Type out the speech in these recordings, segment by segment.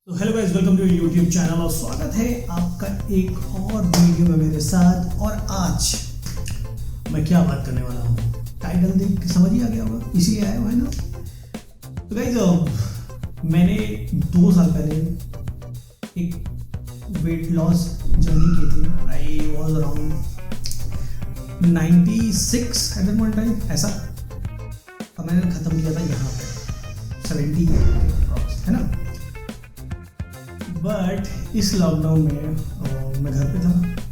तो hello guys, welcome to YouTube channel और स्वागत है आपका एक और वीडियो में मेरे साथ। और आज मैं क्या बात करने वाला हूँ, टाइटल देख के समझ ही आ गया होगा, इसीलिए आया हुआ है ना। तो गाइस, मैंने 2 साल पहले एक वेट लॉस जर्नी की थी। I was around 96 at that time ऐसा, और मैंने ख़त्म किया था यहाँ पे 70 है ना। बट इस लॉकडाउन में मैं घर पे था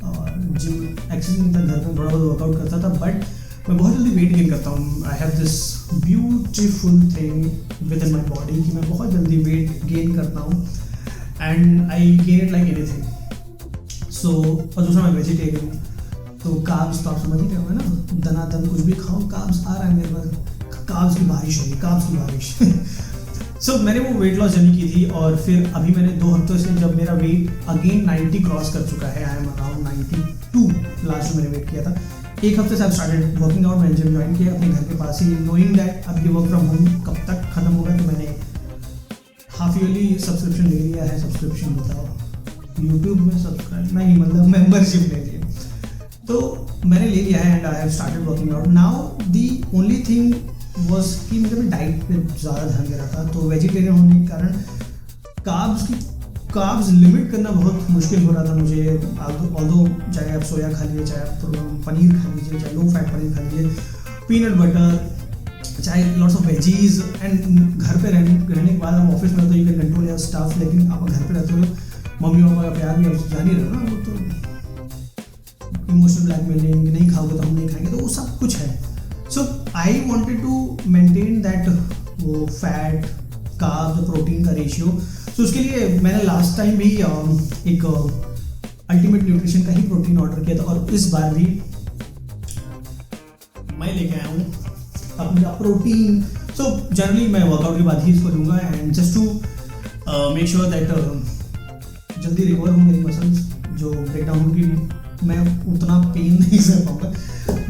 और जिम एक्सरसाइज नहीं था, घर में थोड़ा बहुत वर्कआउट करता था। बट मैं बहुत जल्दी वेट गेन करता हूँ। I have this beautiful thing within my body कि मैं बहुत जल्दी वेट गेन करता हूँ and I gain it like anything. So और दूसरा मैं वेजिटेरियन हूँ, तो कार्ब्स तो आप समझ ही रहे हो ना, दनादन कुछ भी खाओ, कार्ब्स आ रहा है मेरे पास, कार्ब्स की बारिश है, कार्ब्स की बारिश। सो मैंने वो वेट लॉस जर्नी की थी और फिर अभी मैंने 2 हफ्तों से, जब मेरा वेट अगेन 90 क्रॉस कर चुका है, आई एम अराउंड 92 लास्ट में मैंने वेट किया था। 1 हफ्ते से आई स्टार्टेड वर्किंग आउट। मैंने जिम ज्वाइन किया अपने घर के पास ही, नोइंग दैट अब ये वर्क फ्रॉम होम कब तक खत्म होगा, तो मैंने हाफ ईयरली सब्सक्रिप्शन ले लिया है। सब्सक्रिप्शन बताओ, यूट्यूब में सब्सक्राइब नहीं, मतलब मेम्बरशिप ले लिया, तो मैंने ले लिया है and I have started working out. Now the only thing was कि मैं डाइट पे ज़्यादा ध्यान दे रहा था, तो वेजिटेरियन होने के कारण कार्ब्स लिमिट करना बहुत मुश्किल हो रहा था मुझे। ऑल्दो चाहे आप सोया खा लीजिए, चाहे आप पनीर खा लीजिए, चाहे लो फैट पनीर खा लीजिए, पीनट बटर, चाहे लॉट्स ऑफ वेजीज, एंड घर पे रहने के बाद आप ऑफिस में तो you can control your staff, लेकिन आप घर पे रहते हो तो मम्मी पापा का प्यार भी आप जान ही रहे हो ना, वो तो इमोशनल ब्लैकमेलिंग, नहीं खाओगे तो हम नहीं खाएंगे, तो वो सब कुछ है। So I wanted to maintain that वो फैट कार्ब प्रोटीन का रेशियो। तो उसके लिए मैंने लास्ट टाइम भी एक अल्टीमेट न्यूट्रिशन का ही प्रोटीन ऑर्डर किया था, और इस बार भी मैं लेके आया हूँ अपना प्रोटीन। सो जनरली मैं वर्कआउट के बाद ही इसको लूँगा and just to make sure that जल्दी रिकवर हो मेरी मसल्स जो ब्रेकडाउन होगी, मैं उतना पेन नहीं सह पाऊँगा।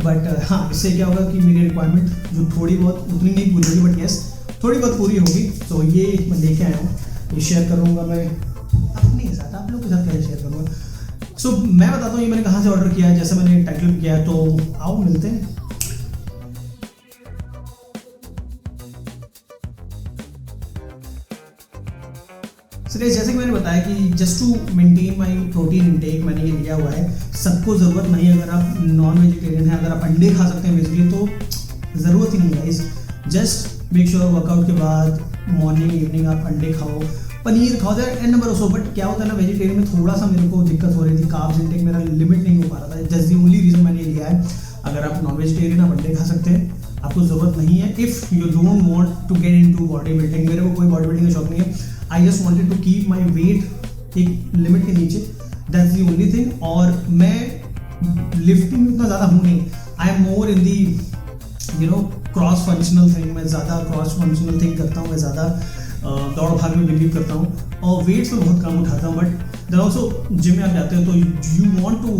बट हाँ, इससे क्या होगा कि मेरी रिक्वायरमेंट जो थोड़ी बहुत उतनी नहीं पूरी होगी, बट यस थोड़ी बहुत पूरी होगी। तो ये मैं लेके आया हूँ, ये शेयर करूँगा मैं अपने साथ, आप लोगों के साथ कैसे शेयर करूँगा। सो मैं बताता हूँ ये मैंने कहाँ से ऑर्डर किया है, जैसे मैंने टाइटल किया है, तो आओ मिलते हैं। जैसे कि मैंने बताया कि just to maintain my protein intake मैंने ये लिया हुआ है। सबको ज़रूरत नहीं है, अगर आप नॉन वेजिटेरियन हैं, अगर आप अंडे खा सकते हैं बेसिकली, तो ज़रूरत ही नहीं है। जस्ट मेक श्योर वर्कआउट के बाद मॉर्निंग इवनिंग आप अंडे खाओ, पनीर खाओ, there an number of. But क्या होता है ना, वेजिटेरियन में थोड़ा सा मेरे को दिक्कत हो रही थी, कार्ब्स इनटेक मेरा लिमिट नहीं हो पा रहा था। जस्ट दी ओनली रीज़न मैंने लिया है। अगर आप नॉन वेजिटेरियन आप अंडे खा सकते हैं, आपको ज़रूरत नहीं है। If you don't want to get into body building, मेरे को कोई बॉडी बिल्डिंग का शौक नहीं है। I just wanted to keep my weight एक लिमिट के नीचे, दैट्स दी ओनली थिंग। और मैं लिफ्टिंग उतना ज़्यादा हूँ नहीं, I am more in the cross functional thing. मैं ज़्यादा क्रॉस फंक्शनल थिंग करता हूँ, मैं ज़्यादा दौड़ भाग में बिलीव करता हूँ और वेट्स में बहुत कम उठाता हूँ। बट देन ऑल्सो जिम में आप जाते हो तो यू वॉन्ट टू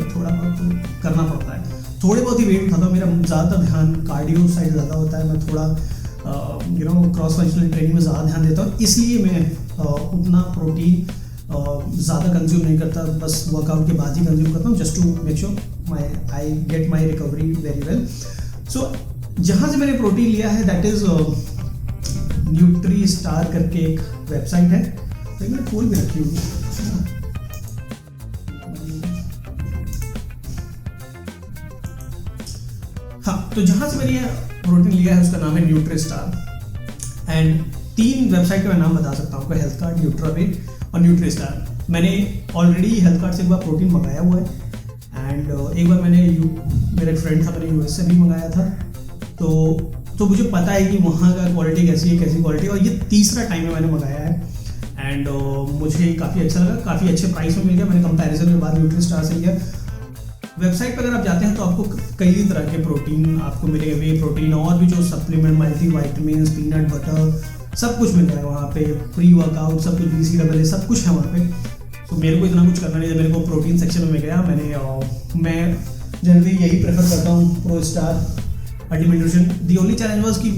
थोड़ा बहुत तो करना पड़ता है, थोड़े बहुत ही वेट उठाता हूँ। मेरा ज़्यादातर ध्यान कार्डियो साइड ज़्यादा होता है, मैं थोड़ा क्रॉस फंक्शनल ट्रेनिंग में ज़्यादा ध्यान देता हूँ, इसलिए मैं उतना प्रोटीन ज़्यादा कंज्यूम नहीं करता, बस वर्कआउट के बाद ही कंज्यूम करता हूँ, just to make sure I get my recovery very well. So जहाँ से मैंने प्रोटीन लिया है दैट इज़ न्यूट्री स्टार करके एक वेबसाइट है, तो मैंने खोल भी रखी होगी। हाँ, तो जहाँ से मैंने प्रोटीन लिया है उसका नाम है न्यूट्री स्टार, एंड 3 वेबसाइट का मैं नाम बता सकता हूँ, हेल्थ कार्ड, न्यूट्रावेट और न्यूट्री स्टार। मैंने ऑलरेडी हेल्थ कार्ड से एक बार प्रोटीन मंगाया हुआ है एंड एक बार मैंने मेरा एक फ्रेंड था, मैंने यूएस से भी मंगाया था, तो मुझे पता है कि वहाँ का क्वालिटी कैसी है, कैसी क्वालिटी। और ये तीसरा टाइम में मैंने मंगाया है एंड मुझे काफ़ी अच्छा लगा, काफ़ी अच्छे प्राइस में मिल गया। मैंने कंपैरिजन के बाद न्यूट्री स्टार से लिया। वेबसाइट पर अगर आप जाते हैं तो आपको कई तरह के प्रोटीन आपको मिलेंगे, वे प्रोटीन और भी जो supplement, multi vitamin, peanut butter, सब कुछ मिल जाएगा वहाँ पे, प्री वर्कआउट सब कुछ, BCAA सब कुछ है वहाँ पे। तो मेरे को इतना कुछ करना नहीं था, मेरे को प्रोटीन सेक्शन में गया, मैं जनरली यही प्रेफर करता हूँ, pro star, ultimate nutrition. The only challenge was कि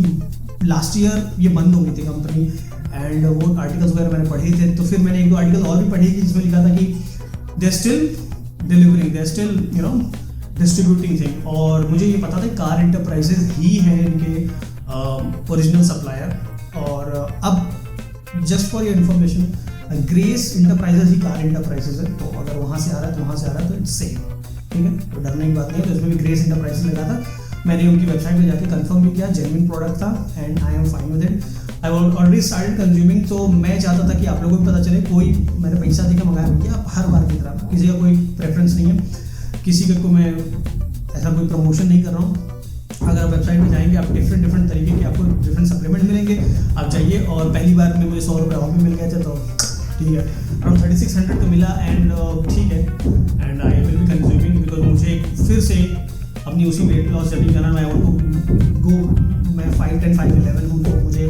लास्ट ईयर ये बंद हो गई थी कंपनी, एंड वो आर्टिकल्स वगैरह मैंने पढ़े थे, तो फिर मैंने एक दो आर्टिकल और भी पढ़े कि जिसमें लिखा था कि they still delivering, they still distributing thing. और मुझे ये पता था कार इंटरप्राइजेज ही हैं इनके ओरिजिनल सप्लायर। और अब just for your information, grace enterprises he car enterprises है, तो अगर वहाँ से आ रहा है तो वहाँ से आ रहा है तो इट्स सेम, ठीक है, तो डरने की बात नहीं है। तो इसमें भी ग्रेस इंटरप्राइजेज लगा था, मैंने उनकी वेबसाइट पे जाके कंफर्म भी किया, जेन्युइन प्रोडक्ट था and I am fine with it. I already started consuming, तो मैं चाहता था कि आप लोगों को भी पता चले, कोई मैंने पैसा देकर मंगाया भैया, आप हर बार की तरह, किसी का कोई प्रेफरेंस नहीं है, किसी का को मैं ऐसा कोई प्रमोशन नहीं कर रहा हूँ। अगर आप वेबसाइट में जाएंगे, आप डिफरेंट तरीके के आपको डिफरेंट सप्लीमेंट मिलेंगे, आप जाइए। और पहली बार में मुझे 100 रुपये ऑफ भी मिल गए थे, तो ठीक है, अराउंड 3600 तो मिला, एंड ठीक है, and I will B consuming because मुझे फिर से अपनी उसी वेट लॉस जर्नी करना। मैं गो, मैं 5'10", 5'11" हूँ, तो मुझे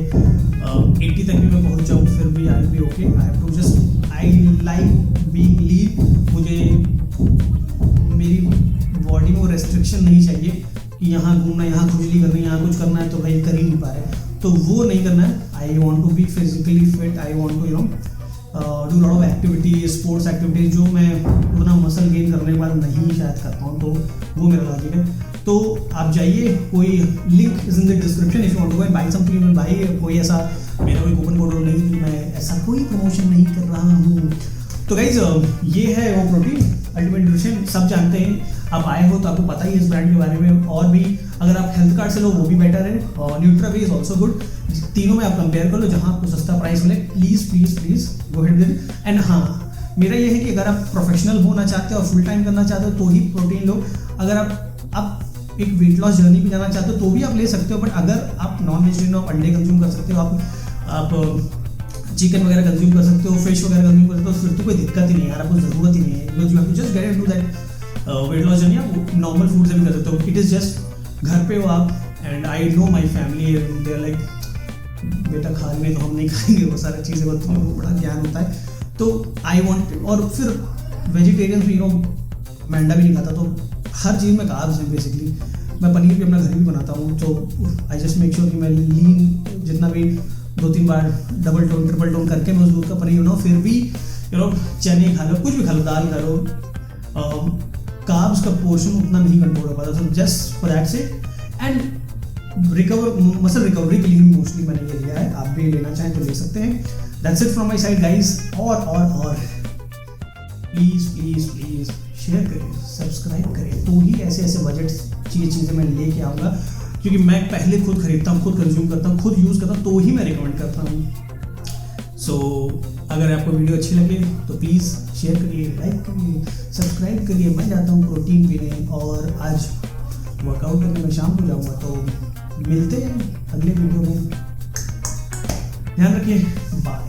80 तक भी मैं पहुँच जाऊँ, फिर भी I will be okay. I have to just, I like being lean. मुझे मेरी बॉडी में वो रेस्ट्रिक्शन नहीं चाहिए कि यहाँ घूमना, यहाँ खुजली करनी, यहाँ कुछ करना है तो भाई कर ही नहीं पा रहे, तो वो नहीं करना है। I want to be physically fit, I want to do lot of activities, sports activities, जो मैं उतना मसल गेन करने के बाद नहीं शायद करता हूँ, तो वो मेरा लॉजिक है। तो आप जाइए, कोई link is in the description, if you want to go buy something, you buy. कोई ऐसा मेरा कोई कूपन कोड नहीं, मैं ऐसा कोई प्रमोशन नहीं कर रहा हूँ। तो गाइज ये है वो प्रोटीन अल्टीमेट न्यूट्रिशन, सब जानते हैं। आप आए हो तो आपको पता ही है इस ब्रांड के बारे में, और भी अगर आप हेल्थ कार्ड से लो वो भी बेटर है, और न्यूट्रावी इज ऑल्सो गुड। तीनों में आप कंपेयर कर लो, जहाँ आपको सस्ता प्राइस मिले, please go head with it. And हाँ, मेरा ये है कि अगर आप प्रोफेशनल होना चाहते हो और फुल टाइम करना चाहते हो तो ही प्रोटीन लो। अगर आप एक वेट लॉस जर्नी पे जाना चाहते हो तो भी आप ले सकते हो, बट अगर आप नॉन वेजिटेरियन हो, अंडे कंज्यूम कर सकते हो, आप चिकन वगैरह कंज्यूम कर सकते हो, फिश वगैरह कंज्यूम कर सकते हो, फिर तो कोई दिक्कत ही नहीं है यार, आपको ज़रूरत ही नहीं है, because you have to just get into that weight loss journey. आप नॉर्मल फूड से भी कर सकते हो, इट इज़ जस्ट घर पे हो आप, and I know my family, they are like बेटा खा रही तो हम नहीं खाएंगे, वो सारी चीज़ें होती हैं, वो बड़ा ज्ञान होता है। तो आई वॉन्ट, और फिर वेजिटेरियन भी मैं अंडा भी नहीं खाता, तो हर चीज़ में कार्ब्स हैं बेसिकली। मैं पनीर भी अपना घर भी बनाता हूँ, तो आई जस्ट मेक श्योर कि मैं लीन जितना भी 2-3 बार डबल टोन ट्रिपल टोन करके मैं उस दूध का पनीर बनाऊँ, फिर भी चने खा लो, कुछ भी खा लो, दाल खा लो, कार्ब्स का पोर्शन उतना नहीं कंट्रोल हो पाता, तो जस्ट फॉर दैट से एंड मसल रिकवरी के लिए मोस्टली मैंने ये लिया है। आप भी लेना चाहें तो ले सकते हैं। That's it from my side guys. और प्लीज़ शेयर करिए, सब्सक्राइब करिए, तो ही ऐसे बजट चीज़ें मैं लेके आऊँगा, क्योंकि मैं पहले खुद खरीदता हूँ, खुद कंज्यूम करता हूँ, खुद यूज़ करता हूँ, तो ही मैं रिकमेंड करता हूँ। सो अगर आपको वीडियो अच्छी लगे तो प्लीज़ शेयर करिए, लाइक करिए, सब्सक्राइब करिए। मैं जाता हूँ प्रोटीन पीने, और आज वर्कआउट करने में शाम को जाऊँगा, तो मिलते हैं अगले वीडियो में। ध्यान रखिए, बाय।